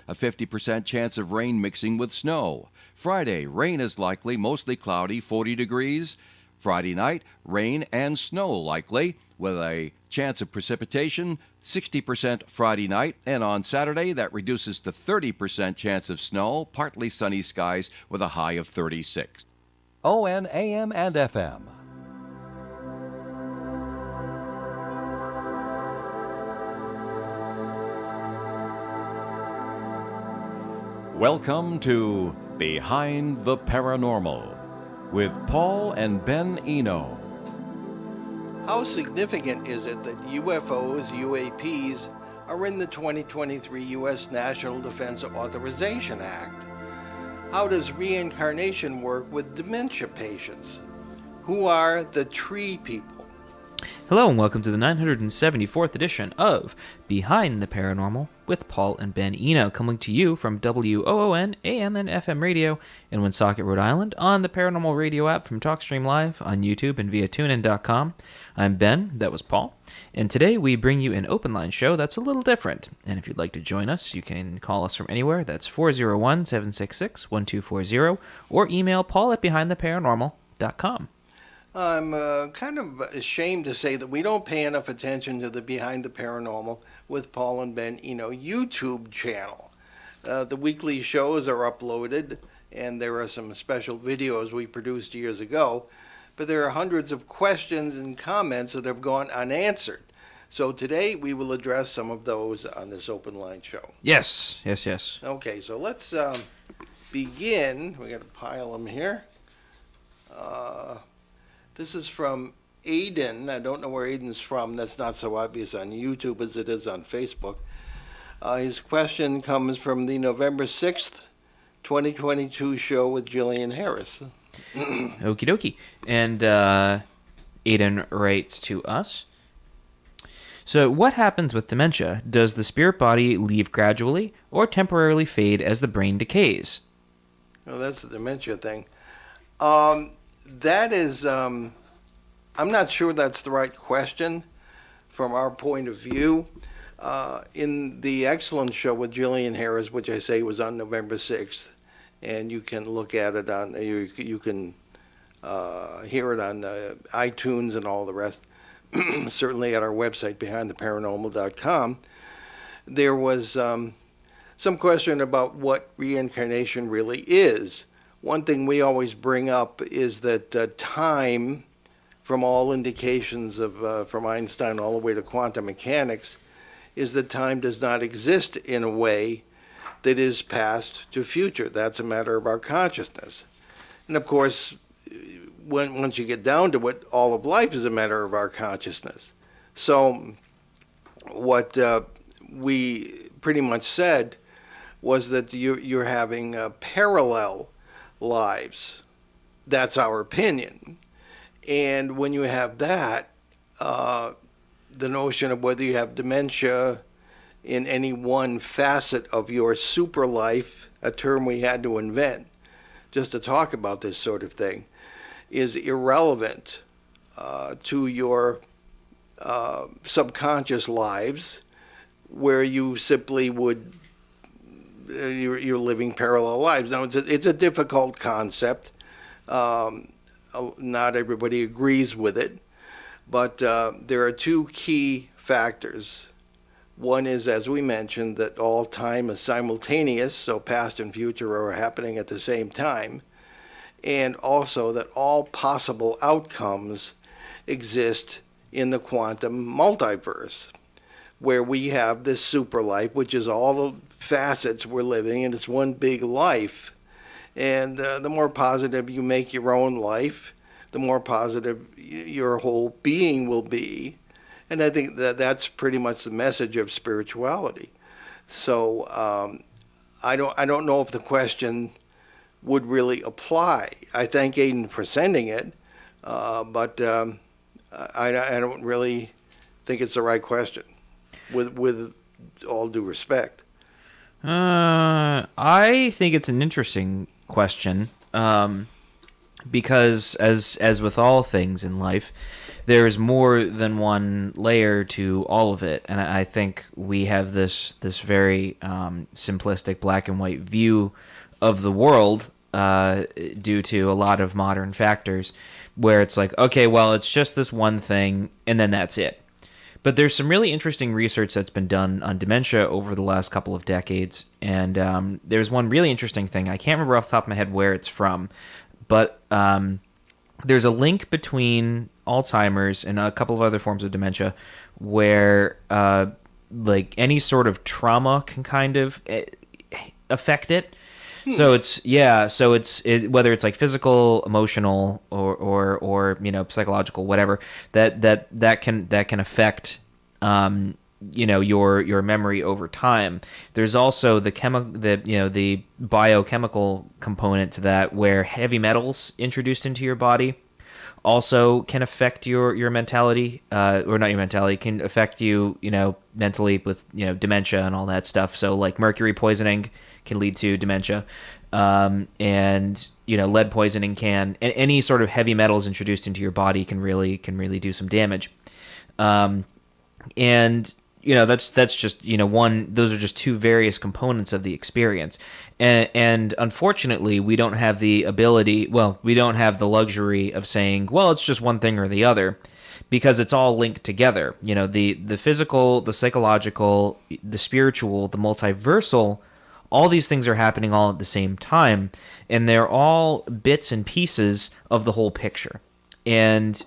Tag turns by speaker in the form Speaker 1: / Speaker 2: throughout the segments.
Speaker 1: a 50% chance of rain mixing with snow. Friday, rain is likely, mostly cloudy, 40 degrees. Friday night, rain and snow likely, with a chance of precipitation, 60% Friday night. And on Saturday, that reduces to 30% chance of snow, partly sunny skies with a high of 36. ON AM and FM. Welcome to Behind the Paranormal with Paul and Ben Eno.
Speaker 2: How significant is it that UFOs, UAPs, are in the 2023 U.S. National Defense Authorization Act? How does reincarnation work with dementia patients? Who are the tree people?
Speaker 3: Hello and welcome to the 974th edition of Behind the Paranormal with Paul and Ben Eno, coming to you from WOON AM and FM radio in Woonsocket, Rhode Island, on the Paranormal Radio app from TalkStream Live on YouTube and via TuneIn.com. I'm Ben, that was Paul, and today we bring you an open line show that's a little different. And if you'd like to join us, you can call us from anywhere. That's 401-766-1240, or email paul@behindtheparanormal.com.
Speaker 2: I'm kind of ashamed to say that we don't pay enough attention to the Behind the Paranormal with Paul and Ben Eno YouTube channel. The weekly shows are uploaded, and there are some special videos we produced years ago, but there are hundreds of questions and comments that have gone unanswered. So today we will address some of those on this open line show.
Speaker 3: Yes.
Speaker 2: Okay, so let's begin. We got a pile of them here. This is from Aiden. I don't know where Aiden's from. That's not so obvious on YouTube as it is on Facebook. His question comes from the November 6th, 2022 show with Jillian Harris.
Speaker 3: Okie dokie. And Aiden writes to us. So what happens with dementia? Does the spirit body leave gradually or temporarily fade as the brain decays?
Speaker 2: Well, that's the dementia thing. That is, I'm not sure that's the right question from our point of view. In the excellent show with Jillian Harris, which I say was on November 6th, and you can look at it on, you can hear it on iTunes and all the rest, certainly at our website, behindtheparanormal.com, there was some question about what reincarnation really is. One thing we always bring up is that time, from all indications of from Einstein all the way to quantum mechanics, is that time does not exist in a way that is past to future. That's a matter of our consciousness. And of course, once you get down to it, all of life is a matter of our consciousness. So what we pretty much said was that you're having parallel lives. That's our opinion. And when you have that, the notion of whether you have dementia in any one facet of your super life, a term we had to invent just to talk about this sort of thing, is irrelevant to your subconscious lives, where you simply would you're living parallel lives. Now, it's a difficult concept. Not everybody agrees with it, but there are two key factors. One is, as we mentioned, that all time is simultaneous, so past and future are happening at the same time, and also that all possible outcomes exist in the quantum multiverse, where we have this super life, which is all the facets we're living, and it's one big life. And the more positive you make your own life, the more positive your whole being will be. And I think that that's pretty much the message of spirituality. So I don't know if the question would really apply. I thank Aiden for sending it, but I don't really think it's the right question, with all due respect.
Speaker 3: I think it's an interesting question, because as with all things in life, there's more than one layer to all of it, and I think we have this very simplistic black and white view of the world due to a lot of modern factors, where it's like, okay, well, it's just this one thing, and then that's it. But there's some really interesting research that's been done on dementia over the last couple of decades, and there's one really interesting thing. I can't remember off the top of my head where it's from, but there's a link between Alzheimer's and a couple of other forms of dementia where like any sort of trauma can kind of affect it. So it's whether it's like physical, emotional, or psychological, whatever that can affect your memory over time. There's also the biochemical component to that, where heavy metals introduced into your body also can affect your mentality, or not your mentality, can affect you mentally with dementia and all that stuff. So like mercury poisoning can lead to dementia, and lead poisoning can, and any sort of heavy metals introduced into your body can really do some damage. And that's just one. Those are just two various components of the experience, and unfortunately, we don't have the ability. Well, we don't have the luxury of saying, well, it's just one thing or the other, because it's all linked together. The physical, the psychological, the spiritual, the multiversal. All these things are happening all at the same time, and they're all bits and pieces of the whole picture. And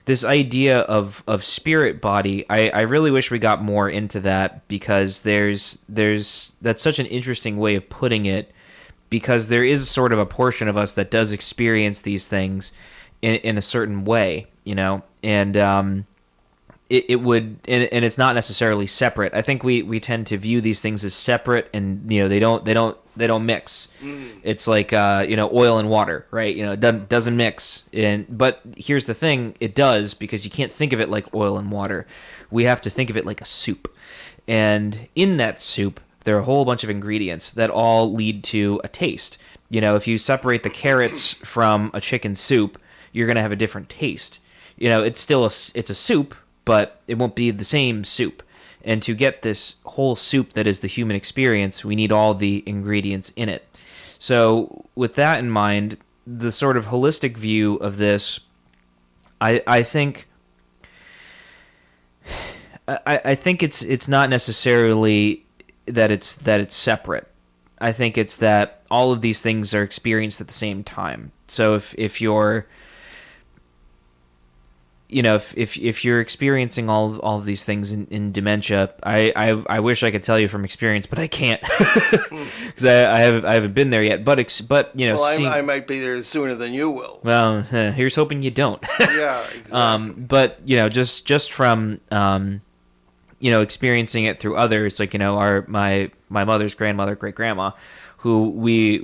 Speaker 3: this idea of spirit body, I really wish we got more into that, because there's that's such an interesting way of putting it, because there is sort of a portion of us that does experience these things in a certain way, and it would, and it's not necessarily separate. I think we tend to view these things as separate, and they don't mix. It's like oil and water, right? It doesn't mix. But here's the thing: it does, because you can't think of it like oil and water. We have to think of it like a soup, and in that soup there are a whole bunch of ingredients that all lead to a taste. If you separate the carrots from a chicken soup, you're gonna have a different taste. It's still it's a soup, but it won't be the same soup. And to get this whole soup that is the human experience, we need all the ingredients in it. So with that in mind, the sort of holistic view of this, I think it's not necessarily that it's separate. I think it's that all of these things are experienced at the same time. So if you're if you're experiencing all of these things in dementia, I wish I could tell you from experience, but I can't, because I haven't been there yet. But
Speaker 2: well, I might be there sooner than you will.
Speaker 3: Well, here's hoping you don't.
Speaker 2: Yeah, exactly.
Speaker 3: But just from experiencing it through others, like my mother's grandmother, great grandma, who we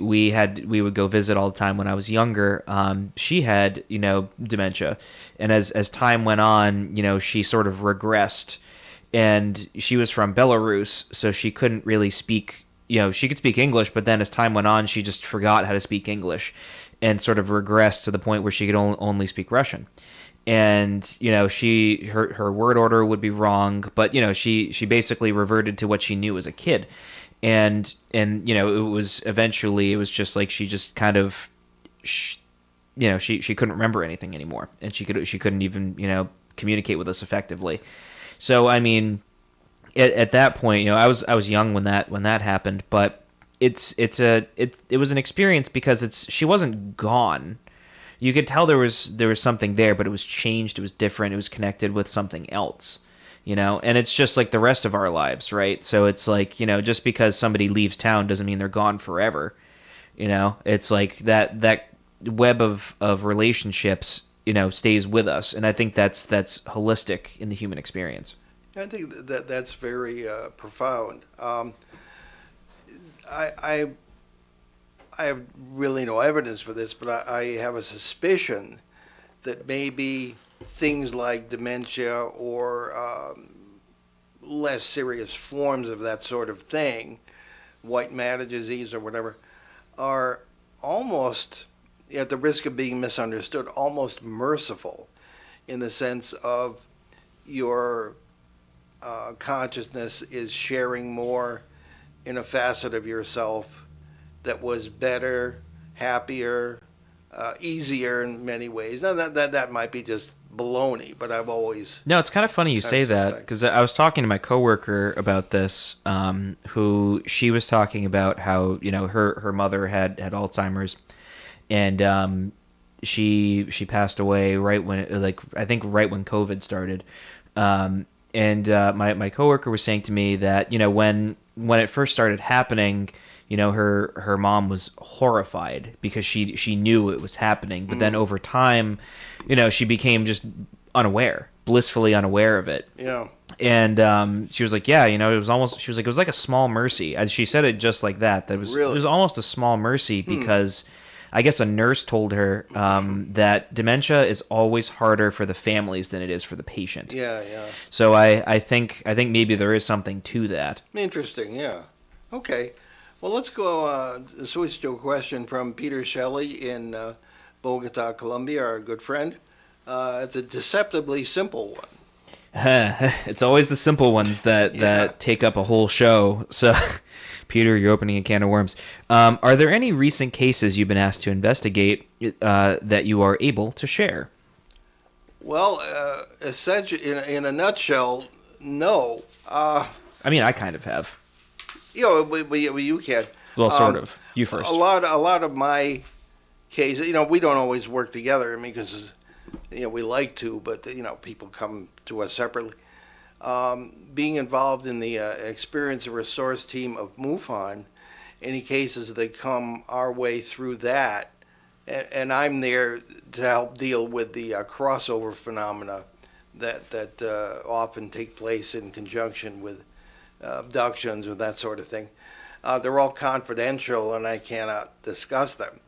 Speaker 3: would go visit all the time when I was younger. She had dementia, and as time went on, she sort of regressed, and she was from Belarus, so she couldn't really speak. She could speak English, but then as time went on, she just forgot how to speak English, and sort of regressed to the point where she could only speak Russian. And her word order would be wrong, but she basically reverted to what she knew as a kid. And it was just like she just kind of she couldn't remember anything anymore, and she couldn't even communicate with us effectively. So I mean, at that point, I was young when that happened, but it was an experience, because she wasn't gone. You could tell there was something there, but it was changed, it was different, it was connected with something else. And it's just like the rest of our lives, right? So it's like, just because somebody leaves town doesn't mean they're gone forever. It's like that web of relationships, stays with us. And I think that's holistic in the human experience.
Speaker 2: I think that's very profound. I have really no evidence for this, but I have a suspicion that maybe things like dementia or less serious forms of that sort of thing, white matter disease or whatever, are almost, at the risk of being misunderstood, almost merciful in the sense of your consciousness is sharing more in a facet of yourself that was better, happier, easier in many ways. Now that might be just baloney, but I've always
Speaker 3: No, it's kind of funny you say that,
Speaker 2: suspect.
Speaker 3: because I was talking to my coworker about this, who she was talking about how, you know, her mother had Alzheimer's, and she passed away right when I think right when COVID started. And my coworker was saying to me that, you know, when it first started happening, you know, her mom was horrified because she knew it was happening, but then over time, you know, she became just unaware, blissfully unaware of it.
Speaker 2: Yeah.
Speaker 3: And she was like, yeah, you know, it was almost, she was like, it was like a small mercy. As she said it just like that, it
Speaker 2: Really?
Speaker 3: was almost a small mercy because I guess a nurse told her that dementia is always harder for the families than it is for the patient.
Speaker 2: Yeah, yeah.
Speaker 3: So I think maybe there is something to that.
Speaker 2: Interesting, yeah. Okay. Well, let's go switch to a question from Peter Shelley in Bogota, Colombia, our good friend. It's a deceptively simple one.
Speaker 3: It's always the simple ones that take up a whole show. So, Peter, you're opening a can of worms. Are there any recent cases you've been asked to investigate that you are able to share?
Speaker 2: Well, essentially, in a nutshell, no.
Speaker 3: I mean, I kind of have.
Speaker 2: You know, you can.
Speaker 3: Well, sort of. You first.
Speaker 2: A lot of my cases, you know, we don't always work together. I mean, because you know we like to, but you know, people come to us separately. Being involved in the experience and resource team of MUFON, any cases that come our way through that, and I'm there to help deal with the crossover phenomena that often take place in conjunction with abductions or that sort of thing. They're all confidential and I cannot discuss them.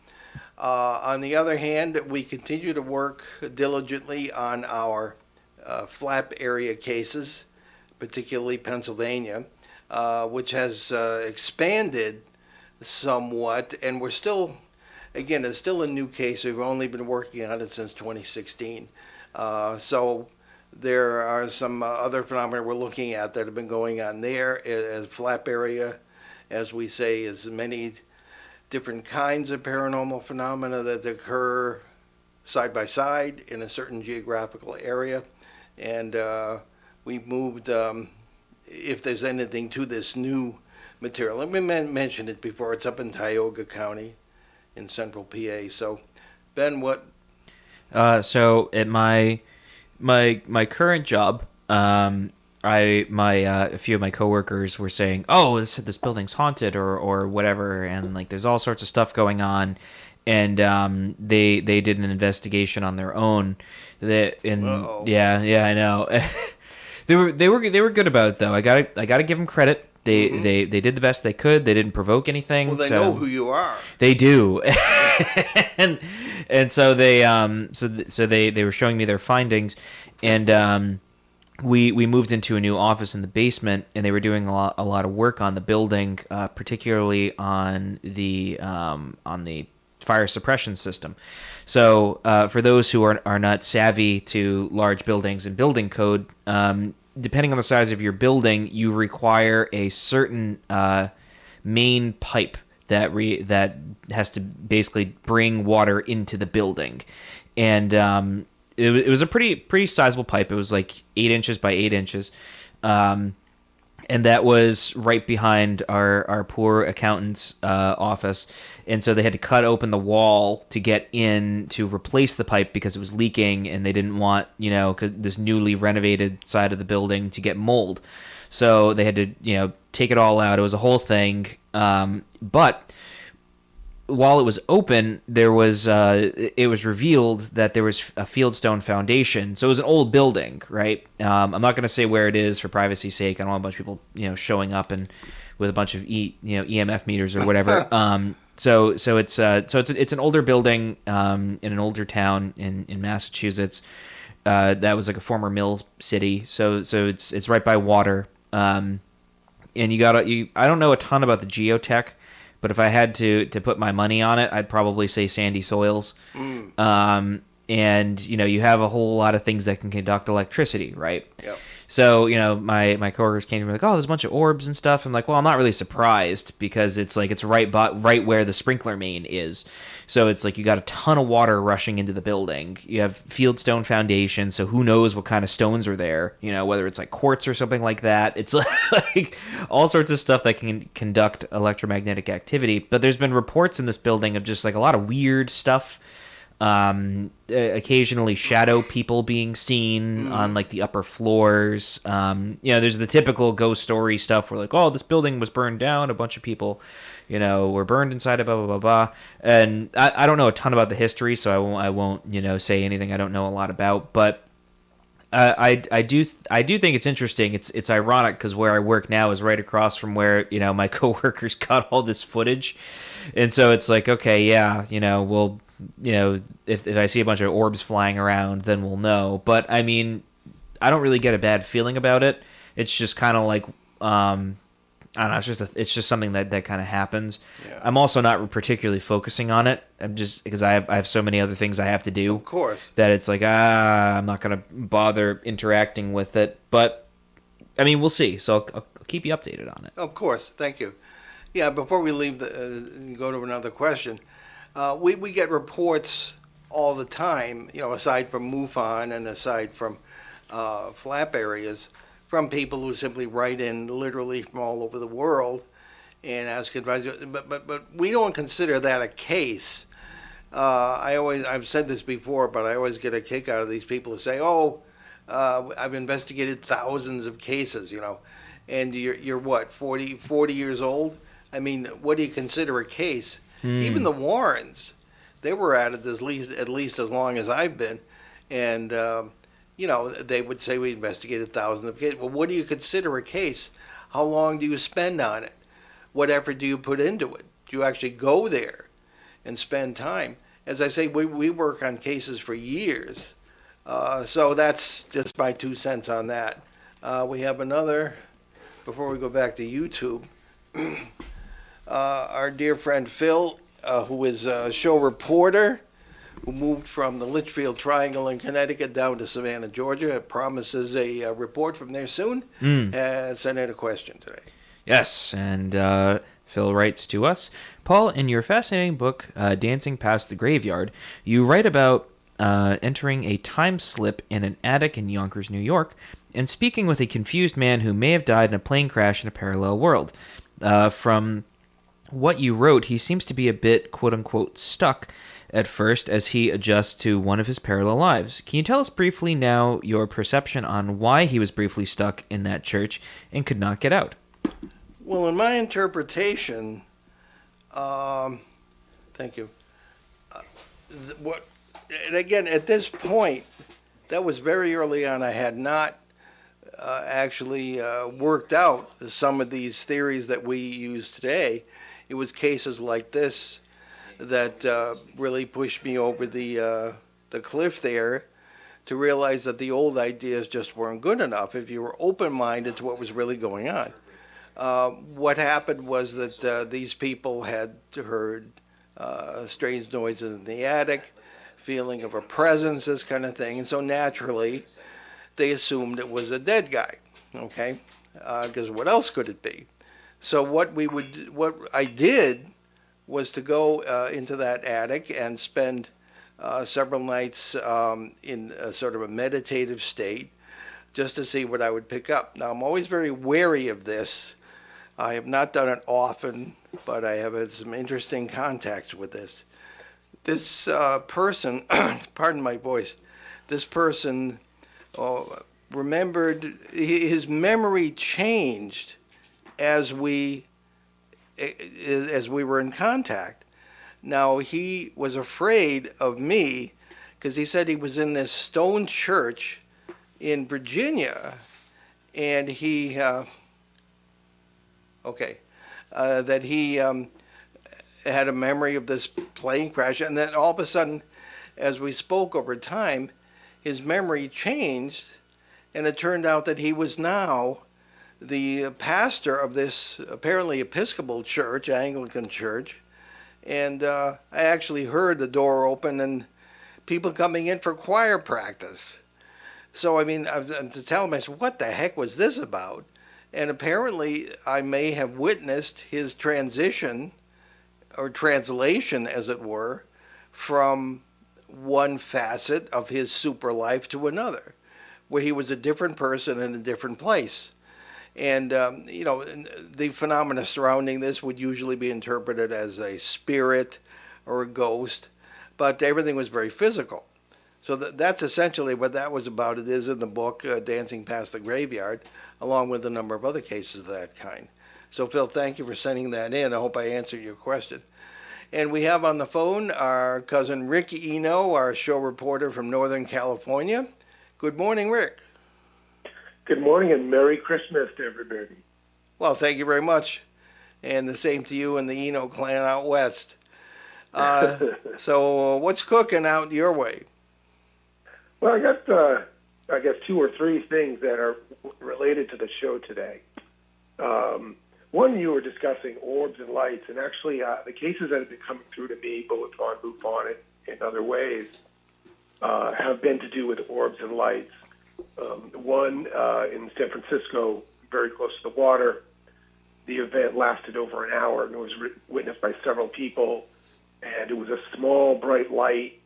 Speaker 2: On the other hand, we continue to work diligently on our flap area cases, particularly Pennsylvania, which has expanded somewhat, and we're still, again, it's still a new case. We've only been working on it since 2016. So there are some other phenomena we're looking at that have been going on there. As flap area, as we say, is many different kinds of paranormal phenomena that occur side by side in a certain geographical area. And we've moved, if there's anything to this new material, let me mention it before, it's up in Tioga County in central PA. So, Ben, what?
Speaker 3: So at my current job, a few of my coworkers were saying, "Oh, this building's haunted," or whatever, and like there's all sorts of stuff going on, and they did an investigation on their own.
Speaker 2: Uh-oh.
Speaker 3: Yeah, I know. they were good about it though. I gotta give them credit. They did the best they could. They didn't provoke anything.
Speaker 2: Well, they know who you are.
Speaker 3: They do, and so they they were showing me their findings, and we moved into a new office in the basement, and they were doing a lot of work on the building, particularly on the fire suppression system. So for those who are not savvy to large buildings and building code, depending on the size of your building, you require a certain main pipe that has to basically bring water into the building, and it was a pretty sizable pipe. It was like 8 inches by 8 inches, and that was right behind our poor accountant's office. And so they had to cut open the wall to get in to replace the pipe because it was leaking, and they didn't want, this newly renovated side of the building to get mold. So they had to, take it all out. It was a whole thing. But while it was open, it was revealed that there was a fieldstone foundation. So it was an old building, right? I'm not going to say where it is for privacy's sake. I don't want a bunch of people, showing up and with a bunch of EMF meters or whatever. So it's an older building in an older town in Massachusetts. That was like a former mill city. So it's right by water. And I don't know a ton about the geotech, but if I had to put my money on it, I'd probably say sandy soils. and you have a whole lot of things that can conduct electricity, right?
Speaker 2: Yep.
Speaker 3: So, my coworkers came to me like, oh, there's a bunch of orbs and stuff. I'm like, well, I'm not really surprised because it's like it's right where the sprinkler main is. So it's like you got a ton of water rushing into the building. You have fieldstone foundation, so who knows what kind of stones are there, whether it's like quartz or something like that. It's like all sorts of stuff that can conduct electromagnetic activity. But there's been reports in this building of just like a lot of weird stuff. Occasionally shadow people being seen on like the upper floors. There's the typical ghost story stuff where like, oh, this building was burned down, a bunch of people, were burned inside of blah blah blah blah. And I don't know a ton about the history, so I won't say anything I don't know a lot about. But I do think it's interesting. It's ironic because where I work now is right across from where my coworkers got all this footage, and so it's like, okay, yeah, we'll. If I see a bunch of orbs flying around, then we'll know. But I mean, I don't really get a bad feeling about it. It's just kind of like, I don't know. It's just something that kind of happens.
Speaker 2: Yeah.
Speaker 3: I'm also not particularly focusing on it. I'm just because I have so many other things I have to do.
Speaker 2: Of course.
Speaker 3: That it's like I'm not gonna bother interacting with it. But I mean, we'll see. So I'll keep you updated on it.
Speaker 2: Of course. Thank you. Yeah. Before we leave and go to another question. We get reports all the time, aside from MUFON and aside from FLAP areas, from people who simply write in literally from all over the world and ask advice. But we don't consider that a case. I've said this before, but I always get a kick out of these people who say, "Oh, I've investigated thousands of cases," and you're what, 40 years old? I mean, what do you consider a case? Even the Warrens, they were at it at least as long as I've been, and they would say we investigated thousands of cases. Well, what do you consider a case? How long do you spend on it? What effort do you put into it? Do you actually go there and spend time? As I say, we work on cases for years, so that's just my 2 cents on that. We have another before we go back to YouTube. Our dear friend Phil, who is a show reporter, who moved from the Litchfield Triangle in Connecticut down to Savannah, Georgia, promises a report from there soon, sent in a question today.
Speaker 3: Yes, and Phil writes to us, Paul, in your fascinating book, Dancing Past the Graveyard, you write about entering a time slip in an attic in Yonkers, New York, and speaking with a confused man who may have died in a plane crash in a parallel world. From what you wrote, he seems to be a bit, quote-unquote, stuck at first as he adjusts to one of his parallel lives. Can you tell us briefly now your perception on why he was briefly stuck in that church and could not get out?
Speaker 2: Well, in my interpretation, thank you. And again, at this point, that was very early on. I had not actually worked out some of these theories that we use today. It was cases like this that really pushed me over the cliff there to realize that the old ideas just weren't good enough if you were open-minded to what was really going on. What happened was that these people had heard strange noises in the attic, feeling of a presence, this kind of thing, and so naturally they assumed it was a dead guy, okay? Because what else could it be? So what I did was to go into that attic and spend several nights in a sort of a meditative state, just to see what I would pick up. Now, I'm always very wary of this. I have not done it often, but I have had some interesting contacts with this. This person, pardon my voice, this person remembered, his memory changed as we were in contact. Now, he was afraid of me because he said he was in this stone church in Virginia, and he that he had a memory of this plane crash, and then all of a sudden, as we spoke over time, his memory changed, and it turned out that he was now the pastor of this apparently Episcopal church, Anglican church, and I actually heard the door open and people coming in for choir practice. So, I mean, I'm to tell him, I said, what the heck was this about? And apparently, I may have witnessed his transition, or translation, as it were, from one facet of his super life to another, where he was a different person in a different place. And, the phenomena surrounding this would usually be interpreted as a spirit or a ghost, but everything was very physical. So that's essentially what that was about. It is in the book, Dancing Past the Graveyard, along with a number of other cases of that kind. So, Phil, thank you for sending that in. I hope I answered your question. And we have on the phone our cousin Rick Eno, our show reporter from Northern California. Good morning, Rick.
Speaker 4: Good morning and Merry Christmas to everybody.
Speaker 2: Well, thank you very much. And the same to you and the Eno clan out west. So what's cooking out your way?
Speaker 4: Well, I got, I guess, 2 or 3 things that are related to the show today. One, you were discussing orbs and lights, and actually the cases that have been coming through to me, both on MUFON and in other ways, have been to do with orbs and lights. One in San Francisco, very close to the water. The event lasted over an hour and it was witnessed by several people. And it was a small, bright light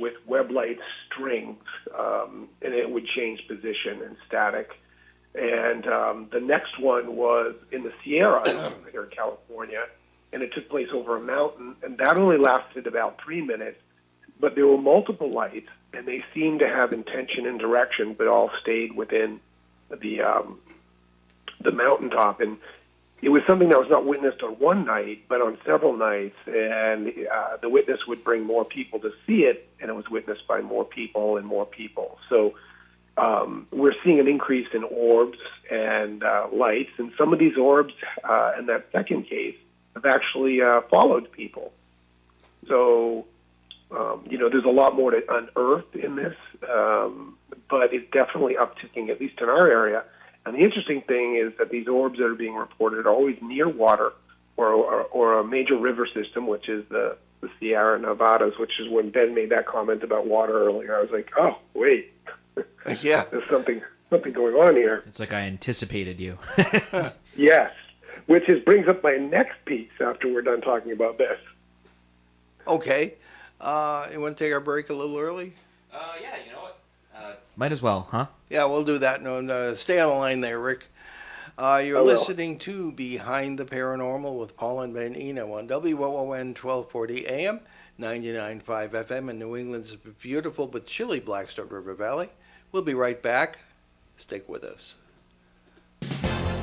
Speaker 4: with web light strings, and it would change position and static. And the next one was in the Sierra here in California, and it took place over a mountain, and that only lasted about 3 minutes. But there were multiple lights, and they seemed to have intention and direction, but all stayed within the mountaintop. And it was something that was not witnessed on one night, but on several nights, and the witness would bring more people to see it, and it was witnessed by more people and more people. So we're seeing an increase in orbs and lights, and some of these orbs in that second case have actually followed people. So, there's a lot more to unearth in this, but it's definitely upticking, at least in our area. And the interesting thing is that these orbs that are being reported are always near water or a major river system, which is the Sierra Nevadas, which is when Ben made that comment about water earlier. I was like, oh, wait.
Speaker 2: Yeah.
Speaker 4: There's something going on here.
Speaker 3: It's like I anticipated you.
Speaker 4: Yes, which brings up my next piece after we're done talking about this.
Speaker 2: Okay. You want to take our break a little early?
Speaker 3: Yeah, you know what? Might as well, huh?
Speaker 2: Yeah, we'll do that. No, stay on the line there, Rick. You're listening to Behind the Paranormal with Paul and Ben Eno on WOON 1240 AM, 99.5 FM in New England's beautiful but chilly Blackstone River Valley. We'll be right back. Stick with us.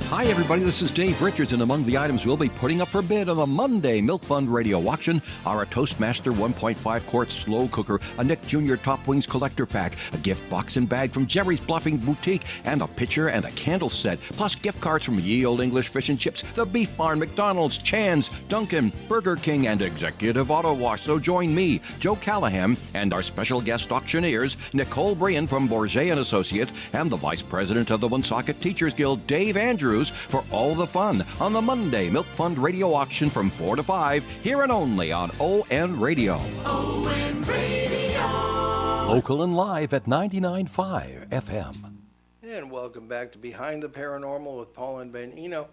Speaker 1: Hi, everybody. This is Dave Richards, and among the items we'll be putting up for bid on the Monday Milk Fund Radio Auction are a Toastmaster 1.5 quart slow cooker, a Nick Jr. Top Wings collector pack, a gift box and bag from Jerry's Bluffing Boutique, and a pitcher and a candle set, plus gift cards from Ye Olde English Fish and Chips, The Beef Barn, McDonald's, Chan's, Dunkin', Burger King, and Executive Auto Wash. So join me, Joe Callahan, and our special guest auctioneers, Nicole Brian from Bourget & Associates, and the Vice President of the Woonsocket Teachers Guild, Dave Andrews, for all the fun on the Monday Milk Fund Radio Auction from 4 to 5, here and only on ON Radio.
Speaker 5: ON Radio.
Speaker 1: Local and live at 99.5 FM.
Speaker 2: And welcome back to Behind the Paranormal with Paul and Ben Eno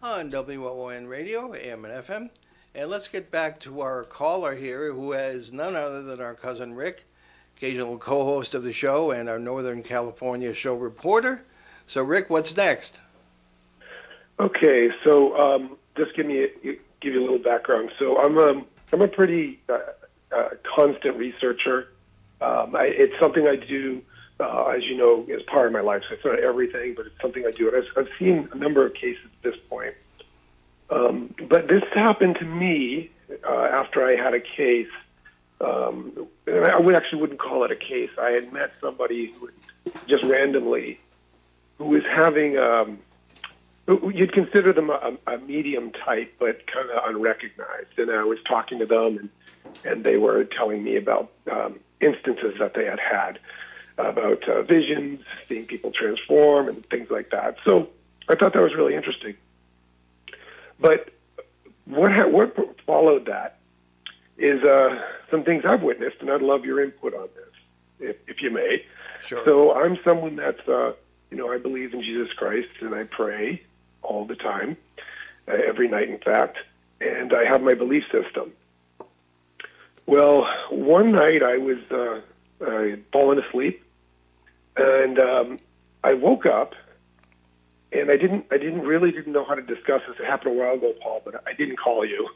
Speaker 2: on WOON Radio, AM and FM. And let's get back to our caller here, who is none other than our cousin Rick, occasional co-host of the show and our Northern California show reporter. So, Rick, what's next?
Speaker 4: Okay, so just give you a little background. So I'm a pretty constant researcher. It's something I do, as you know, as part of my life. So it's not everything, but it's something I do. And I've seen a number of cases at this point. But this happened to me after I had a case. And I wouldn't call it a case. I had met somebody who just randomly who was having. You'd consider them a medium type, but kind of unrecognized. And I was talking to them, and they were telling me about instances that they had about visions, seeing people transform, and things like that. So I thought that was really interesting. But what followed that is some things I've witnessed, and I'd love your input on this, if you may.
Speaker 2: Sure.
Speaker 4: So I'm someone that's, I believe in Jesus Christ, and I pray all the time, every night, in fact, and I have my belief system. Well, one night I had fallen asleep, and I woke up, and I really didn't know how to discuss this. It happened a while ago, Paul, but I didn't call you.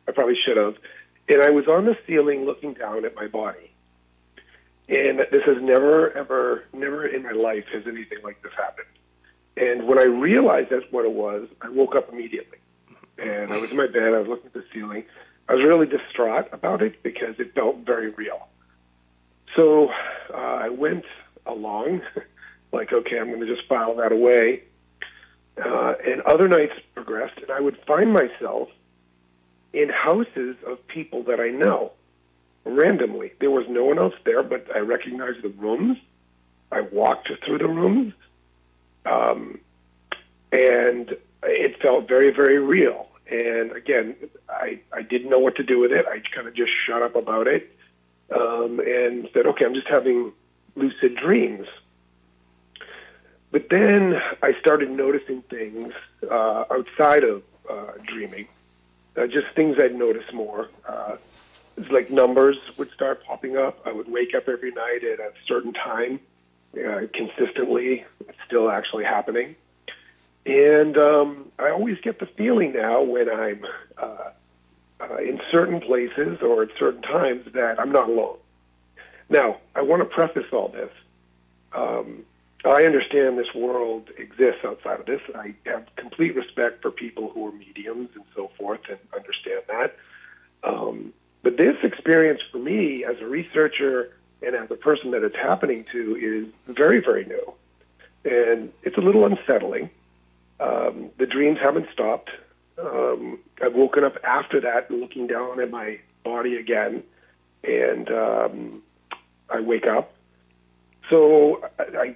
Speaker 4: I probably should have. And I was on the ceiling looking down at my body. And this has never in my life has anything like this happened. And when I realized that's what it was, I woke up immediately. And I was in my bed, I was looking at the ceiling. I was really distraught about it because it felt very real. So I went along, like, okay, I'm going to just file that away. And other nights progressed, and I would find myself in houses of people that I know randomly. There was no one else there, but I recognized the rooms. I walked through the rooms, and it felt very, very real. And again, I didn't know what to do with it. I kind of just shut up about it and said, okay, I'm just having lucid dreams. But then I started noticing things outside of dreaming, just things I'd notice more. It's like numbers would start popping up. I would wake up every night at a certain time consistently. It's still actually happening. And I always get the feeling now when I'm in certain places or at certain times that I'm not alone. Now, I want to preface all this. I understand this world exists outside of this. I have complete respect for people who are mediums and so forth and understand that. But this experience for me as a researcher and as a person that it's happening to is very, very new. And it's a little unsettling. The dreams haven't stopped. I've woken up after that looking down at my body again, and I wake up. So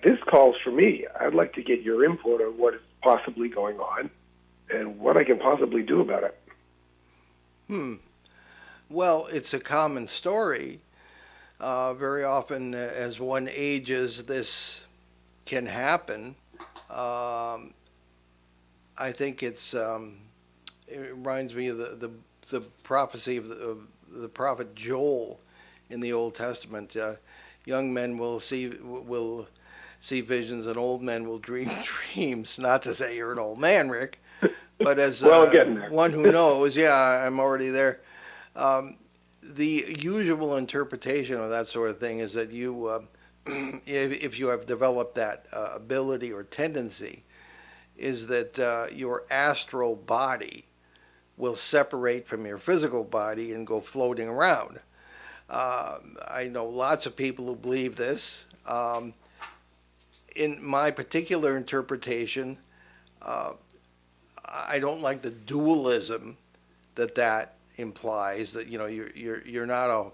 Speaker 4: this calls for me. I'd like to get your input on what is possibly going on and what I can possibly do about it.
Speaker 2: Well, it's a common story. Very often, as one ages, this can happen. I think it reminds me of the prophecy of the prophet Joel in the Old Testament. Young men will see visions, and old men will dream dreams. Not to say you're an old man, Rick, but as
Speaker 4: well, I'm getting there.
Speaker 2: one who knows, yeah, I'm already there. The usual interpretation of that sort of thing is that you, if you have developed that ability or tendency, is that your astral body will separate from your physical body and go floating around. I know lots of people who believe this. In my particular interpretation, I don't like the dualism that implies, that you're not a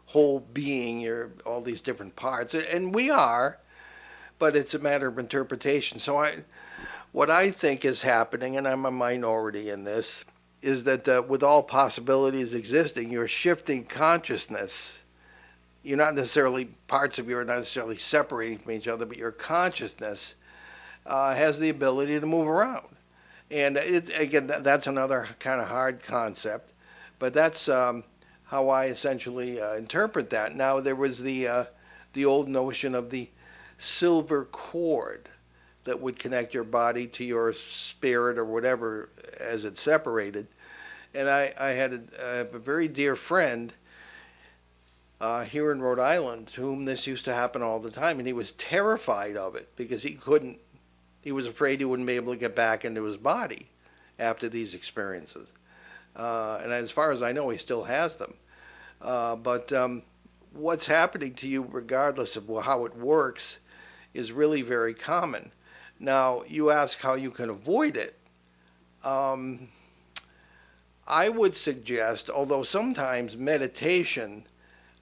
Speaker 2: whole being, you're all these different parts, and we are, but it's a matter of interpretation. So what I think is happening, and I'm a minority in this, is that with all possibilities existing, you're shifting consciousness. You're not necessarily, parts of you are not necessarily separating from each other, but your consciousness has the ability to move around. And that's another kind of hard concept, but that's how I essentially interpret that. Now, there was the old notion of the silver cord that would connect your body to your spirit or whatever as it's separated. And I had a very dear friend here in Rhode Island to whom this used to happen all the time, and he was terrified of it because he was afraid he wouldn't be able to get back into his body after these experiences. And as far as I know, he still has them. But what's happening to you, regardless of how it works, is really very common. Now, you ask how you can avoid it. I would suggest, although sometimes meditation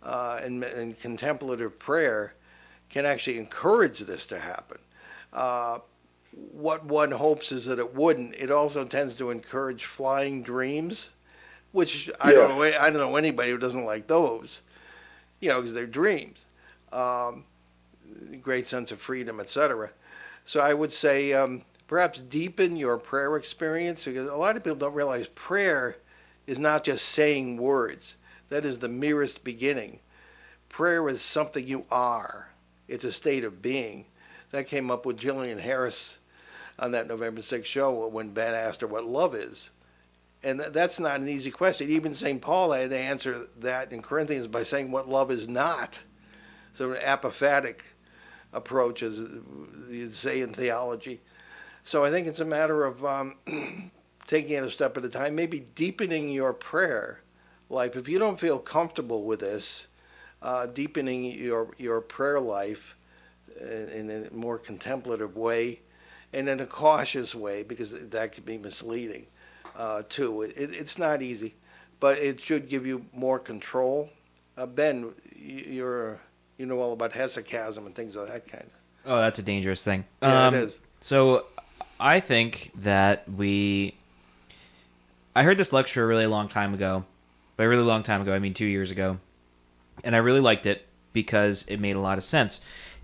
Speaker 2: and contemplative prayer can actually encourage this to happen. What one hopes is that it wouldn't. It also tends to encourage flying dreams, which I don't know anybody who doesn't like those, because they're dreams, great sense of freedom, etc. So I would say perhaps deepen your prayer experience, because a lot of people don't realize prayer is not just saying words. That is the merest beginning. Prayer is something you are. It's a state of being. That came up with Jillian Harris on that November 6th show when Ben asked her what love is. And that's not an easy question. Even St. Paul had to answer that in Corinthians by saying what love is not. So an apophatic approach, as you'd say in theology. So I think it's a matter of taking it a step at a time, maybe deepening your prayer life. If you don't feel comfortable with this, deepening your prayer life in a more contemplative way and in a cautious way, because that could be misleading too. It's not easy, but it should give you more control. Ben, you know all about hesychasm and things of that kind.
Speaker 3: Oh, that's a dangerous thing.
Speaker 2: Yeah, it is.
Speaker 3: So I think that I heard this lecture a really long time ago. By a really long time ago, I mean 2 years ago. And I really liked it because it made a lot of sense.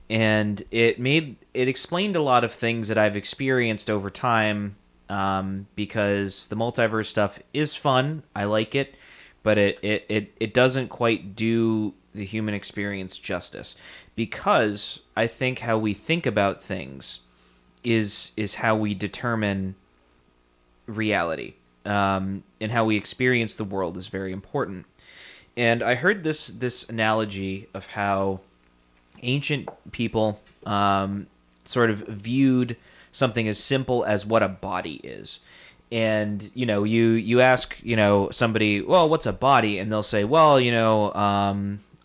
Speaker 3: And it explained a lot of things that I've experienced over time, because the multiverse stuff is fun. I like it, but it doesn't quite do the human experience justice, because I think how we think about things is how we determine reality, and how we experience the world is very important. And I heard this analogy of how ancient people sort of viewed something as simple as what a body is. And, you ask, somebody, well, what's a body? And they'll say, well,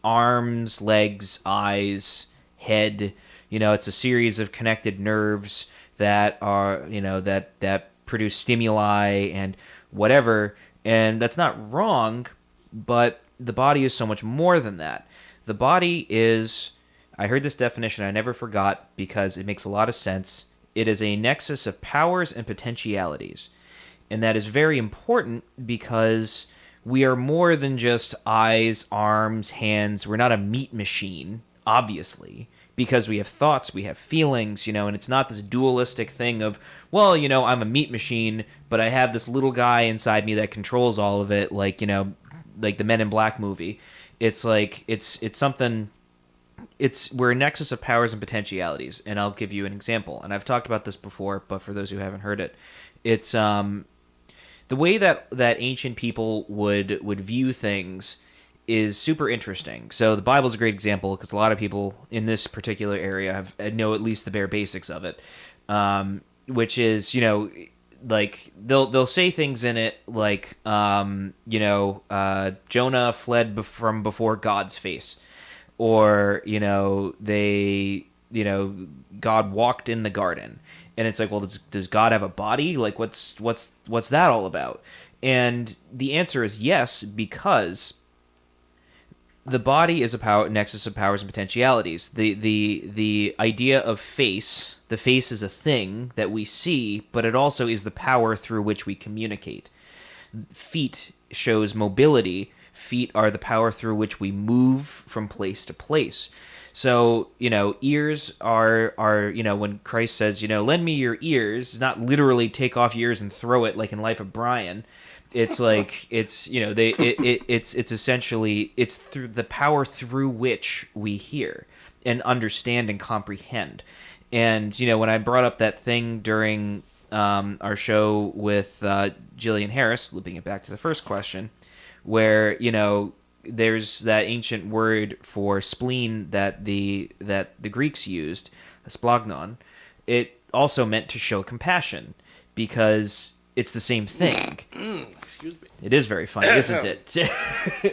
Speaker 3: arms, legs, eyes, head, it's a series of connected nerves that are, that produce stimuli and whatever. And that's not wrong, but the body is so much more than that. The body is, I heard this definition, I never forgot because it makes a lot of sense. It is a nexus of powers and potentialities. And that is very important because we are more than just eyes, arms, hands. We're not a meat machine, obviously, because we have thoughts, we have feelings, and it's not this dualistic thing of, well, I'm a meat machine, but I have this little guy inside me that controls all of it, like the Men in Black movie. It's like, it's something, we're a nexus of powers and potentialities, and I'll give you an example. And I've talked about this before, but for those who haven't heard it, it's the way that ancient people would view things is super interesting. So the Bible's a great example because a lot of people in this particular area know at least the bare basics of it, which is, like they'll say things in it like, Jonah fled from before God's face, or God walked in the garden. And it's like, well, does God have a body? Like, what's that all about? And the answer is yes, because the body is a nexus of powers and potentialities. The idea of face, the face is a thing that we see, but it also is the power through which we communicate. Feet shows mobility. Feet are the power through which we move from place to place. So, ears are when Christ says, lend me your ears, it's not literally take off your ears and throw it like in Life of Brian. It's like, it's essentially, it's through the power through which we hear and understand and comprehend. And, when I brought up that thing during our show with Jillian Harris, looping it back to the first question, where, there's that ancient word for spleen that the Greeks used, splagnon. It also meant to show compassion because it's the same thing.
Speaker 2: Excuse me.
Speaker 3: It is very funny, isn't it?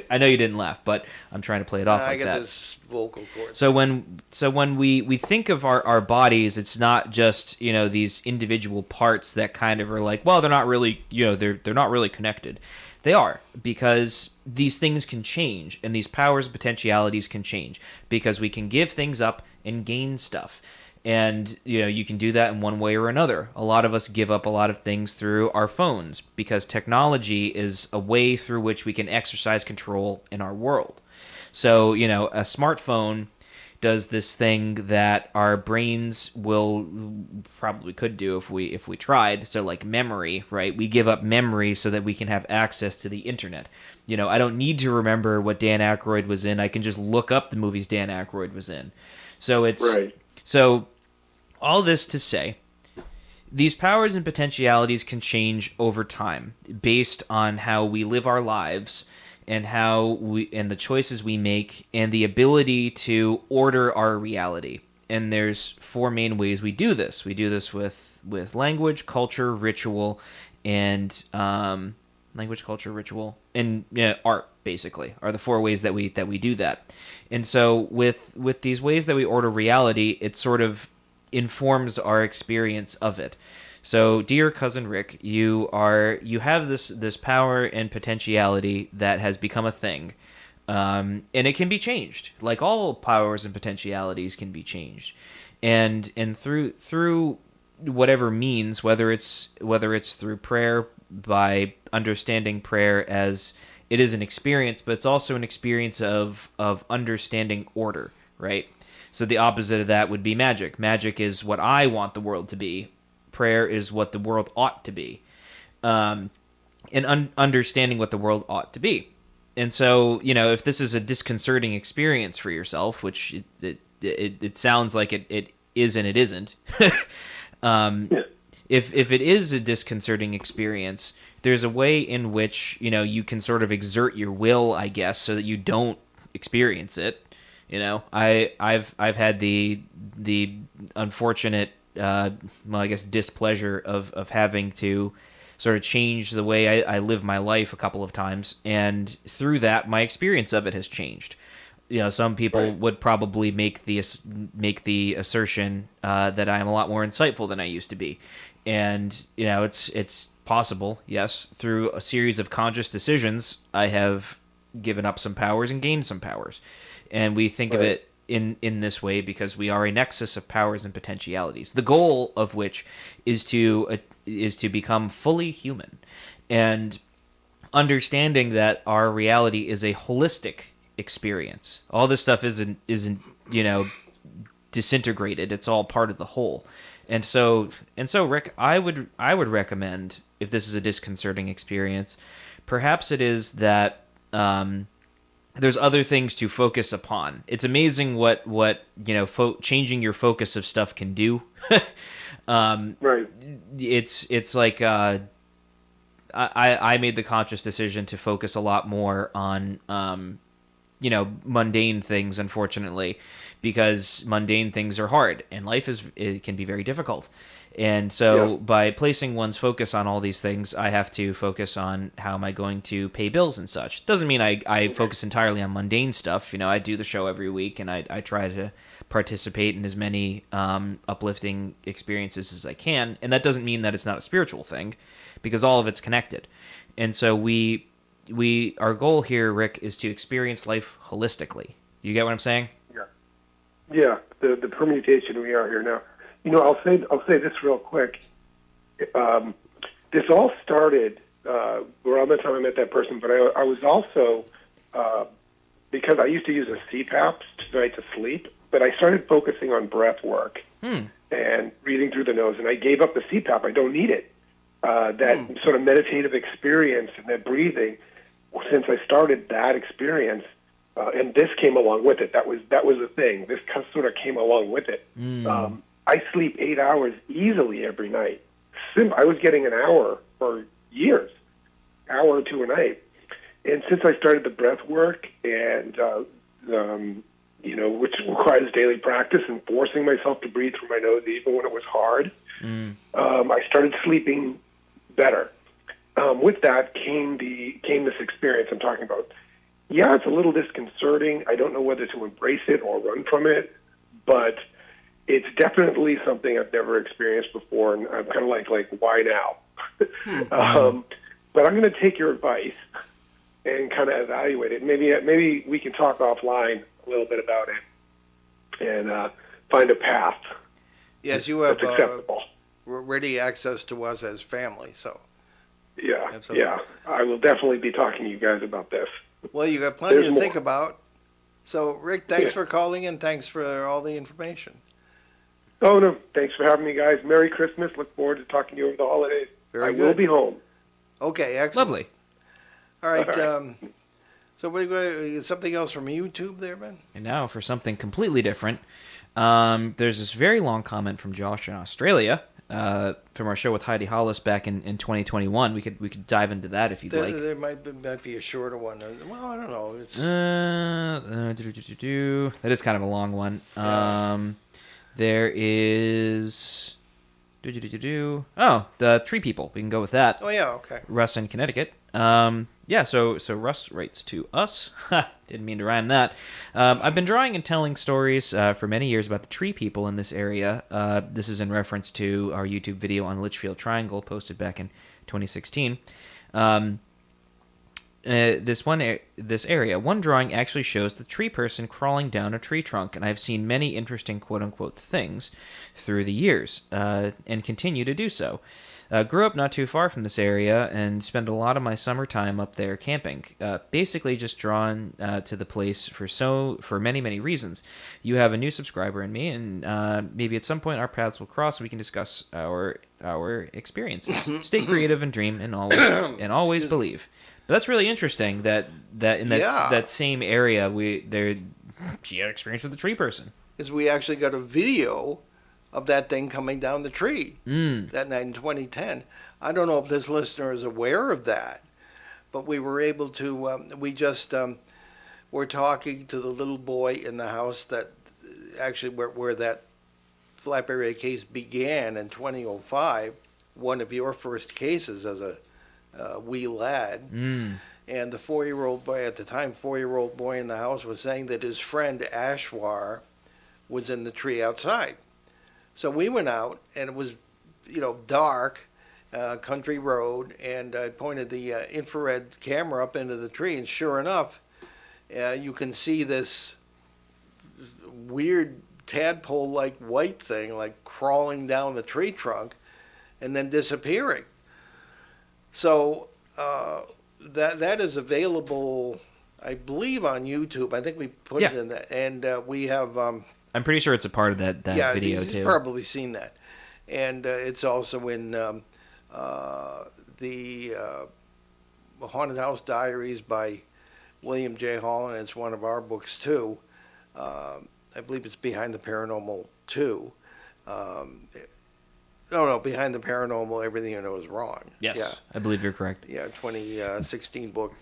Speaker 3: I know you didn't laugh, but I'm trying to play it off like that.
Speaker 2: I get this vocal cord.
Speaker 3: So when we think of our bodies, it's not just these individual parts that kind of are like, well, they're not really they're not really connected. They are, because these things can change, and these powers and potentialities can change, because we can give things up and gain stuff. And, you can do that in one way or another. A lot of us give up a lot of things through our phones because technology is a way through which we can exercise control in our world. So, a smartphone does this thing that our brains probably could do if we tried. So like memory, right? We give up memory so that we can have access to the internet. I don't need to remember what Dan Aykroyd was in. I can just look up the movies Dan Aykroyd was in. So it's
Speaker 4: Right.
Speaker 3: So all this to say, these powers and potentialities can change over time based on how we live our lives and the choices we make and the ability to order our reality. And there's four main ways we do this. We do this with language, culture, ritual, and art. Basically, are the four ways that we do that. And so with these ways that we order reality, it sort of informs our experience of it. So, dear cousin Rick, you have this power and potentiality that has become a thing, and it can be changed. Like all powers and potentialities can be changed, and through whatever means, whether it's through prayer, by understanding prayer as it is an experience, but it's also an experience of understanding order, right? So the opposite of that would be magic. Magic is what I want the world to be. Prayer is what the world ought to be. And understanding what the world ought to be. And so, if this is a disconcerting experience for yourself, which it sounds like it is and it isn't, if it is a disconcerting experience, there's a way in which you can sort of exert your will, I guess, so that you don't experience it. I've had the unfortunate displeasure of having to sort of change the way I live my life a couple of times, and through that my experience of it has changed. Some people would probably make the assertion that I am a lot more insightful than I used to be, and it's possible, yes, through a series of conscious decisions I have given up some powers and gained some powers. And we think of it in this way because we are a nexus of powers and potentialities, the goal of which is to become fully human, and understanding that our reality is a holistic experience. All this stuff isn't disintegrated. It's all part of the whole. And so Rick, I would recommend, if this is a disconcerting experience, perhaps it is that there's other things to focus upon. It's amazing what changing your focus of stuff can do.
Speaker 4: Right.
Speaker 3: It's like I made the conscious decision to focus a lot more on mundane things, unfortunately, because mundane things are hard and it can be very difficult. And so by placing one's focus on all these things, I have to focus on how am I going to pay bills and such. Doesn't mean I focus entirely on mundane stuff. I do the show every week, and I try to participate in as many uplifting experiences as I can. And that doesn't mean that it's not a spiritual thing, because all of it's connected. And so our goal here, Rick, is to experience life holistically. You get what I'm saying?
Speaker 4: Yeah. The permutation we are here now. I'll say this real quick. This all started around the time I met that person, but I was also because I used to use a CPAP tonight to sleep, but I started focusing on breath work and breathing through the nose, and I gave up the CPAP. I don't need it. That sort of meditative experience and that breathing. Since I started that experience, and this came along with it. That was the thing. This sort of came along with it. I sleep 8 hours easily every night. I was getting an hour for years, hour or two a night. And since I started the breath work and, which requires daily practice and forcing myself to breathe through my nose even when it was hard, I started sleeping better. With that came this experience I'm talking about. Yeah, it's a little disconcerting. I don't know whether to embrace it or run from it, but it's definitely something I've never experienced before, and I'm kind of like why now? But I'm going to take your advice and kind of evaluate it. Maybe we can talk offline a little bit about it and find a path.
Speaker 2: Yes, you have
Speaker 4: that's acceptable.
Speaker 2: ready access to us as family. So,
Speaker 4: Yeah,
Speaker 2: Absolutely.
Speaker 4: yeah. I will definitely be talking to you guys about this.
Speaker 2: well, you got plenty
Speaker 4: There's
Speaker 2: to
Speaker 4: more.
Speaker 2: think about. So, Rick, thanks
Speaker 4: Yeah.
Speaker 2: for calling and thanks for all the information.
Speaker 4: Oh, no. Thanks for having me, guys. Merry Christmas. Look forward to talking to you over the holidays.
Speaker 2: Very
Speaker 4: I
Speaker 2: good.
Speaker 4: will be home.
Speaker 2: Okay, excellent.
Speaker 3: Lovely.
Speaker 2: All right.
Speaker 4: All right.
Speaker 2: So, something else from YouTube there, Ben?
Speaker 3: And now for something completely different. There's this very long comment from Josh in Australia from our show with Heidi Hollis back in 2021. We could dive into that if you'd
Speaker 2: There,
Speaker 3: like.
Speaker 2: there might be a shorter one. Well, I don't know. It's
Speaker 3: That is kind of a long one. There is. Oh, the Tree People. We can go with that.
Speaker 2: oh yeah, okay.
Speaker 3: Russ in Connecticut. So Russ writes to us. Didn't mean to rhyme that. I've been drawing and telling stories for many years about the tree people in this area. This is in reference to our YouTube video on the Litchfield Triangle posted back in 2016. This area, one drawing actually shows the tree person crawling down a tree trunk, and I've seen many interesting quote-unquote things through the years, and continue to do so. Grew up not too far from this area and spend a lot of my summertime up there camping. Basically just drawn to the place for many reasons. You have a new subscriber in me, and maybe at some point our paths will cross and we can discuss our experiences. Stay creative and dream and always believe. But that's really interesting that in that same area she had experience with the tree person.
Speaker 2: Is we actually got a video of that thing coming down the tree that night in 2010. I don't know if this listener is aware of that, but we were able to. We just were talking to the little boy in the house that actually where that flap area case began in 2005. One of your first cases as a wee lad. And the 4-year-old boy at the time, 4-year-old boy in the house was saying that his friend Ashwar was in the tree outside. So we went out, and it was, dark, country road, and I pointed the infrared camera up into the tree, and sure enough, you can see this weird tadpole-like white thing, like crawling down the tree trunk, and then disappearing. So that is available, I believe, on YouTube. I think we put it in that, and we have.
Speaker 3: I'm pretty sure it's a part of that video
Speaker 2: he's
Speaker 3: too.
Speaker 2: Probably seen that, and it's also in the Haunted House Diaries by William J. Hall, and it's one of our books too. I believe it's Behind the Paranormal 2. No, Behind the Paranormal, Everything You Know Is Wrong.
Speaker 3: Yes,
Speaker 2: Yeah.
Speaker 3: I believe you're correct.
Speaker 2: Yeah, 2016 book.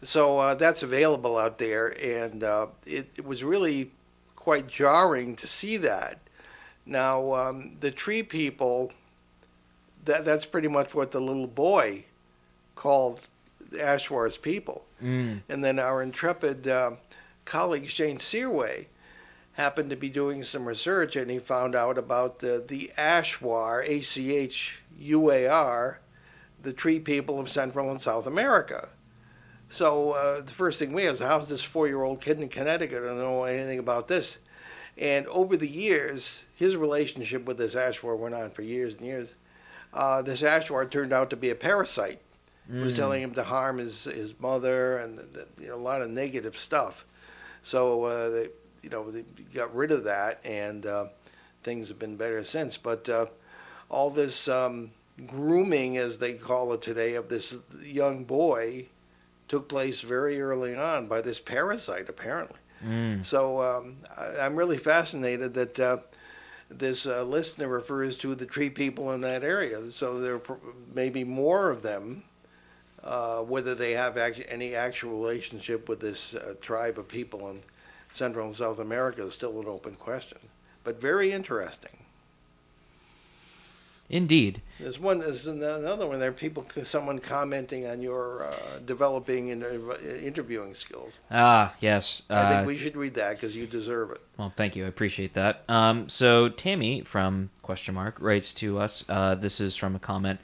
Speaker 2: So that's available out there, and it was really quite jarring to see that. Now, the tree people, that's pretty much what the little boy called Ashwar's people. And then our intrepid colleague, Shane Searway, happened to be doing some research, and he found out about the Ashwar, Achuar, the tree people of Central and South America. So the first thing we asked, how's this 4-year-old kid in Connecticut? I don't know anything about this. And over the years, his relationship with this Ashwar went on for years and years. This Ashwar turned out to be a parasite. He was telling him to harm his mother and a lot of negative stuff. So they got rid of that, and things have been better since. But all this grooming, as they call it today, of this young boy took place very early on by this parasite, apparently. So I'm really fascinated that this listener refers to the tree people in that area. So there may be more of them. Whether they have any actual relationship with this tribe of people in Central and South America is still an open question, but very interesting.
Speaker 3: Indeed.
Speaker 2: There's another one there. Someone commenting on your developing interviewing skills.
Speaker 3: Yes.
Speaker 2: I think we should read that because you deserve it.
Speaker 3: Well, thank you. I appreciate that. So Tammy from ? Writes to us. This is from a comment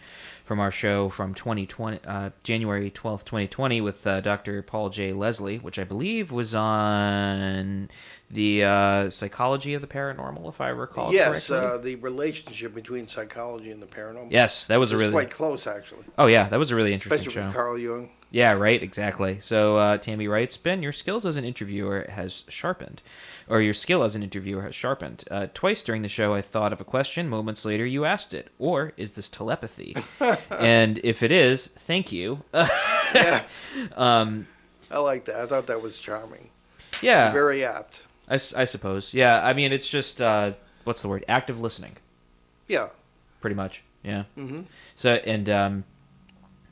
Speaker 3: from our show from 2020, January 12th, 2020, with Dr. Paul J. Leslie, which I believe was on the psychology of the paranormal, if I recall
Speaker 2: Yes,
Speaker 3: correctly.
Speaker 2: the relationship between psychology and the paranormal.
Speaker 3: Yes, that was a
Speaker 2: It's
Speaker 3: really
Speaker 2: quite close, actually,
Speaker 3: Oh yeah, that was a really interesting
Speaker 2: especially
Speaker 3: show.
Speaker 2: with Carl Jung.
Speaker 3: Yeah, right, exactly. So Tammy writes, Ben, your skills as an interviewer has sharpened, or your skill as an interviewer has sharpened. Twice during the show, I thought of a question. Moments later, you asked it. Or is this telepathy? And if it is, thank you.
Speaker 2: Yeah, I like that. I thought that was charming.
Speaker 3: Yeah,
Speaker 2: Very apt.
Speaker 3: I suppose. Yeah, I mean, it's just what's the word? Active listening,
Speaker 2: Yeah.
Speaker 3: pretty much. Yeah.
Speaker 2: Mm-hmm.
Speaker 3: So and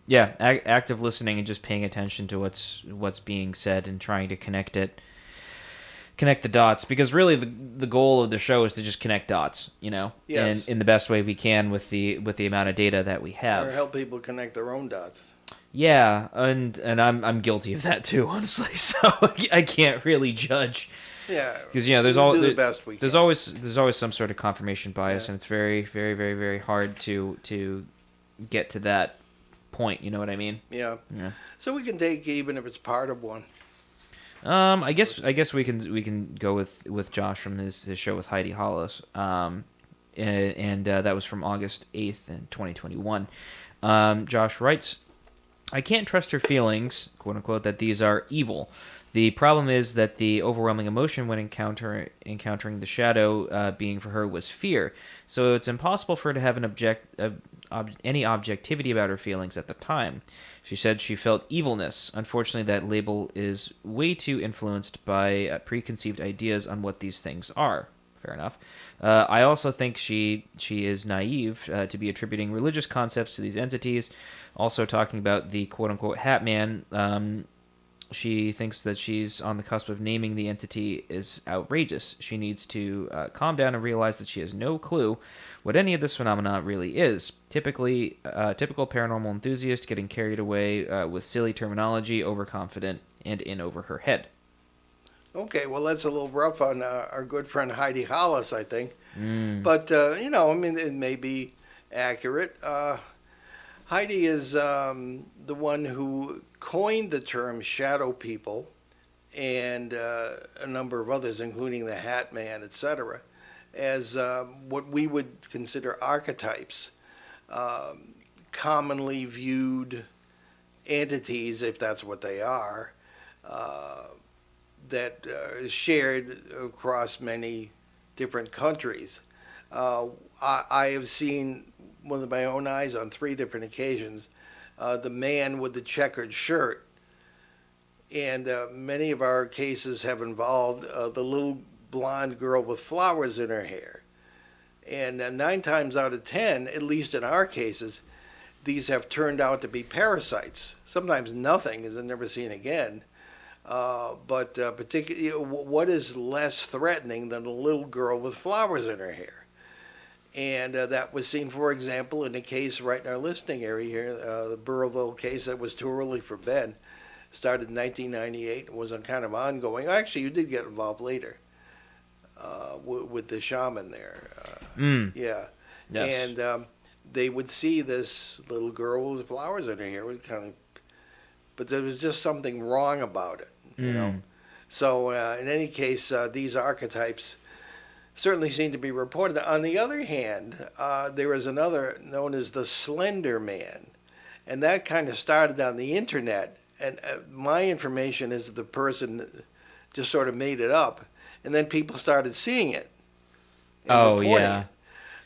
Speaker 3: yeah, active listening and just paying attention to what's being said and trying to connect the dots, because really the goal of the show is to just connect dots,
Speaker 2: Yes.
Speaker 3: in the best way we can with the amount of data that we have.
Speaker 2: Or help people connect their own dots.
Speaker 3: Yeah, and I'm guilty of that too, honestly. So I can't really judge.
Speaker 2: Yeah.
Speaker 3: Because there's
Speaker 2: we'll
Speaker 3: always
Speaker 2: do the best we can.
Speaker 3: there's always some sort of confirmation bias,
Speaker 2: Yeah.
Speaker 3: and it's very, very, very, very hard to get to that point. You know what I mean?
Speaker 2: Yeah.
Speaker 3: Yeah.
Speaker 2: So we can take even if it's part of one.
Speaker 3: I guess we can go with Josh from his show with Heidi Hollis. And that was from August 8th in 2021. Josh writes, I can't trust her feelings, quote unquote, that these are evil. The problem is that the overwhelming emotion when encountering the shadow being for her was fear. So it's impossible for her to have any objectivity about her feelings at the time. She said she felt evilness. Unfortunately, that label is way too influenced by preconceived ideas on what these things are. Fair enough. I also think she is naive to be attributing religious concepts to these entities. Also talking about the quote-unquote Hat Man, she thinks that she's on the cusp of naming the entity is outrageous. She needs to calm down and realize that she has no clue what any of this phenomena really is. Typical paranormal enthusiast getting carried away with silly terminology, overconfident, and in over her head.
Speaker 2: Okay, well, that's a little rough on our good friend Heidi Hollis, I think. But, I mean, it may be accurate. Heidi is the one who coined the term shadow people, and a number of others, including the Hat Man, etc., as what we would consider archetypes, commonly viewed entities, if that's what they are, that is shared across many different countries. I have seen with my own eyes on 3 different occasions the man with the checkered shirt. And many of our cases have involved the little blonde girl with flowers in her hair. And 9 times out of 10, at least in our cases, these have turned out to be parasites. Sometimes nothing is never seen again. But particularly, what is less threatening than a little girl with flowers in her hair? And that was seen, for example, in a case right in our listening area here, the Burrillville case that was too early for Ben. Started in 1998 and was kind of ongoing. Actually, you did get involved later with the shaman there. Yeah.
Speaker 3: Yes.
Speaker 2: And they would see this little girl with flowers in her hair. It was but there was just something wrong about it, you know. So in any case, these archetypes certainly seem to be reported. On the other hand, there is another known as the Slender Man, and that kind of started on the internet. And my information is the person just sort of made it up, and then people started seeing it. And reporting
Speaker 3: Yeah.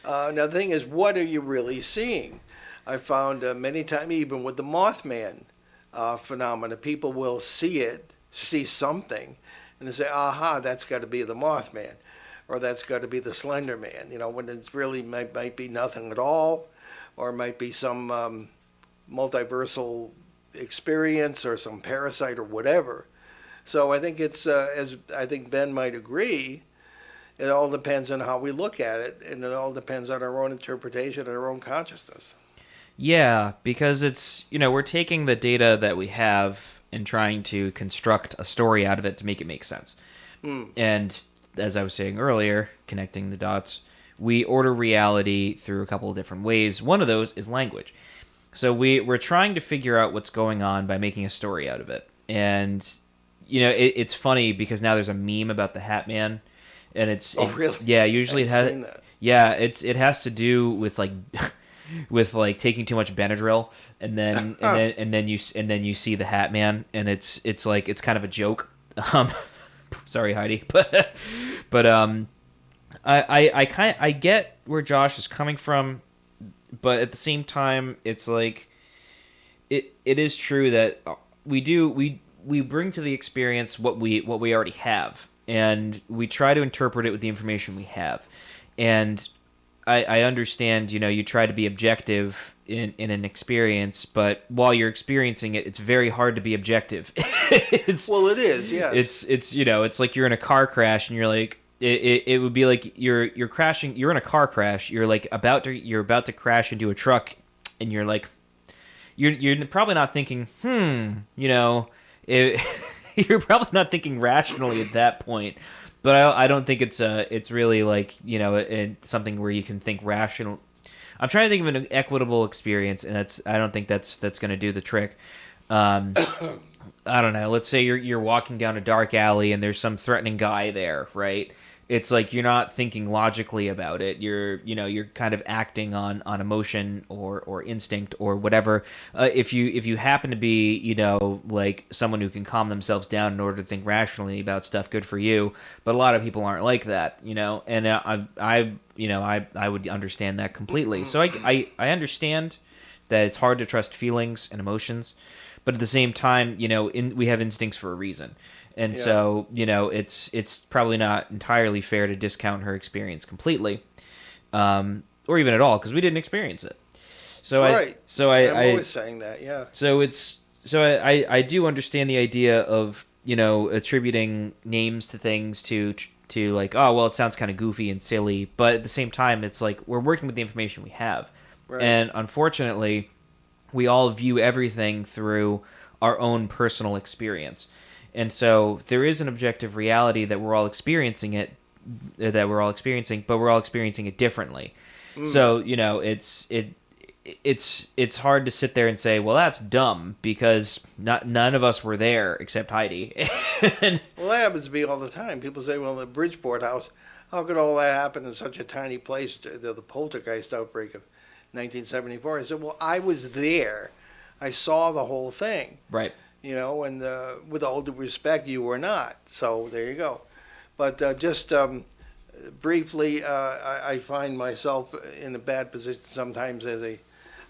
Speaker 2: it. Now the thing is, what are you really seeing? I found many times, even with the Mothman phenomena, people will see something, and they say, aha, that's got to be the Mothman, or that's got to be the Slender Man, when it's really might be nothing at all, or it might be some multiversal experience or some parasite or whatever. So I think it's, as I think Ben might agree, it all depends on how we look at it, and it all depends on our own interpretation and our own consciousness.
Speaker 3: Yeah, because it's, we're taking the data that we have and trying to construct a story out of it to make it make sense. And as I was saying earlier, connecting the dots, we order reality through a couple of different ways. One of those is language. So we're trying to figure out what's going on by making a story out of it. And it's funny because now there's a meme about the Hat Man, and
Speaker 2: Really?
Speaker 3: Yeah, usually
Speaker 2: I
Speaker 3: it
Speaker 2: hadn't
Speaker 3: has.
Speaker 2: seen that.
Speaker 3: Yeah, it has to do with like with like taking too much Benadryl, and then you see the Hat Man, and it's like it's kind of a joke. Sorry, Heidi, but I get where Josh is coming from, but at the same time, it's like it is true that we bring to the experience what we already have, and we try to interpret it with the information we have. And I understand, you try to be objective in an experience, but while you're experiencing it, it's very hard to be objective.
Speaker 2: Well, it is, yes.
Speaker 3: It's like you're in a car crash and you're like, it would be like you're crashing, you're in a car crash, you're about to crash into a truck, and you're like, you're probably not thinking, you're probably not thinking rationally at that point. But I don't think it's really like, something where you can think rational. I'm trying to think of an equitable experience, and I don't think that's going to do the trick. I don't know. Let's say you're walking down a dark alley and there's some threatening guy there, right? It's like you're not thinking logically about it. You're kind of acting on emotion or instinct or whatever. If you happen to be, like someone who can calm themselves down in order to think rationally about stuff, good for you. But a lot of people aren't like that, and I would understand that completely. So I understand that it's hard to trust feelings and emotions, but at the same time, we have instincts for a reason. And
Speaker 2: Yeah.
Speaker 3: so, it's probably not entirely fair to discount her experience completely, or even at all, because we didn't experience it. So
Speaker 2: Right. I'm
Speaker 3: I
Speaker 2: always saying that, yeah.
Speaker 3: I do understand the idea of attributing names to things to like, oh well, it sounds kind of goofy and silly, but at the same time, it's like we're working with the information we have,
Speaker 2: Right.
Speaker 3: and unfortunately, we all view everything through our own personal experience. And so there is an objective reality that we're all experiencing, but we're all experiencing it differently. So, it's hard to sit there and say, well, that's dumb, because none of us were there except Heidi.
Speaker 2: Well, that happens to me all the time. People say, well, the Bridgeport house, how could all that happen in such a tiny place, the poltergeist outbreak of 1974? I said, well, I was there. I saw the whole thing.
Speaker 3: Right.
Speaker 2: And with all due respect, you were not. So there you go. But just briefly, I find myself in a bad position sometimes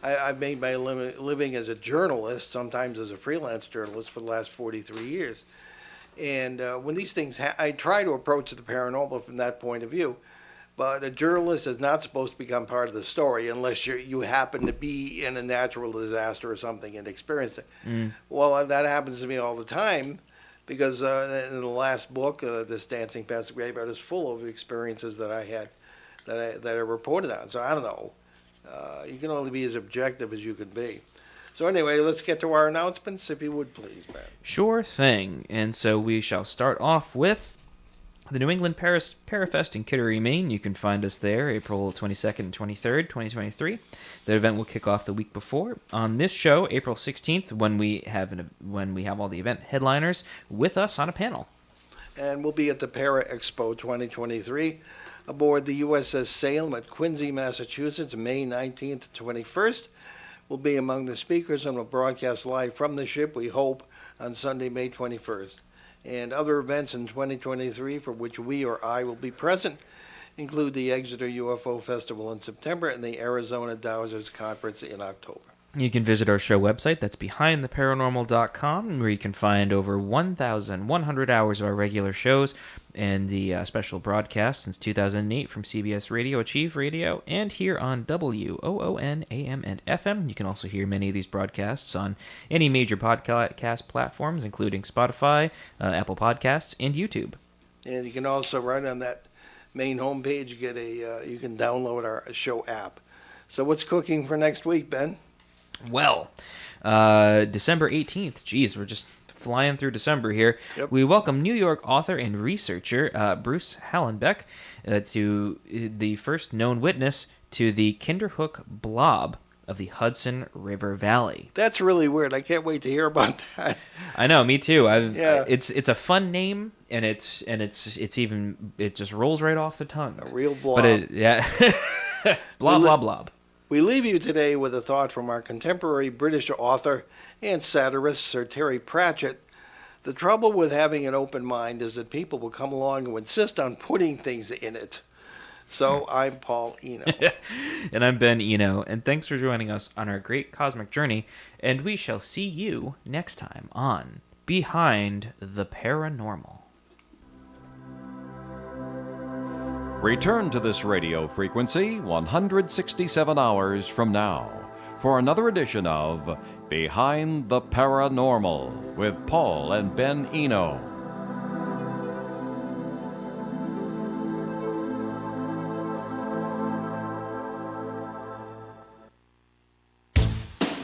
Speaker 2: I've made my living as a journalist, sometimes as a freelance journalist for the last 43 years. And when these things, I try to approach the paranormal from that point of view. But a journalist is not supposed to become part of the story unless you happen to be in a natural disaster or something and experienced it. Well, that happens to me all the time because in the last book, this Dancing Past the Graveyard, is full of experiences that I had that I reported on. So I don't know. You can only be as objective as you can be. So anyway, let's get to our announcements, if you would please, Matt.
Speaker 3: Sure thing. And so we shall start off with the New England Parafest in Kittery, Maine. You can find us there April 22nd and 23rd, 2023. The event will kick off the week before. On this show, April 16th, when we have all the event headliners with us on a panel.
Speaker 2: And we'll be at the Para Expo 2023 aboard the USS Salem at Quincy, Massachusetts, May 19th to 21st. We'll be among the speakers and will broadcast live from the ship, we hope, on Sunday, May 21st. And other events in 2023 for which we or I will be present include the Exeter UFO Festival in September and the Arizona Dowsers Conference in October.
Speaker 3: You can visit our show website, that's behindtheparanormal.com, where you can find over 1,100 hours of our regular shows and the special broadcast since 2008 from CBS Radio, Achieve Radio, and here on WOON AM and FM. You can also hear many of these broadcasts on any major podcast platforms, including Spotify, Apple Podcasts, and YouTube.
Speaker 2: And you can also, right on that main homepage, you can download our show app. So what's cooking for next week, Ben?
Speaker 3: Well, December 18th. Geez, we're just flying through December here.
Speaker 2: Yep.
Speaker 3: We welcome New York author and researcher Bruce Hallenbeck to the first known witness to the Kinderhook blob. of the Hudson River Valley.
Speaker 2: That's really weird. I can't wait to hear about that.
Speaker 3: I know, me too.
Speaker 2: Yeah.
Speaker 3: It's a fun name, and it just rolls right off the tongue.
Speaker 2: A real blob.
Speaker 3: But blah blah blah.
Speaker 2: We leave you today with a thought from our contemporary British author and satirist Sir Terry Pratchett. The trouble with having an open mind is that people will come along and insist on putting things in it. So I'm Paul Eno.
Speaker 3: And I'm Ben Eno, and thanks for joining us on our great cosmic journey, and we shall see you next time on Behind the Paranormal.
Speaker 1: Return to this radio frequency 167 hours from now for another edition of Behind the Paranormal with Paul and Ben Eno.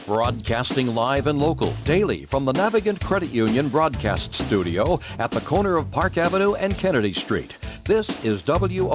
Speaker 1: Broadcasting live and local daily from the Navigant Credit Union Broadcast Studio at the corner of Park Avenue and Kennedy Street. This is WOO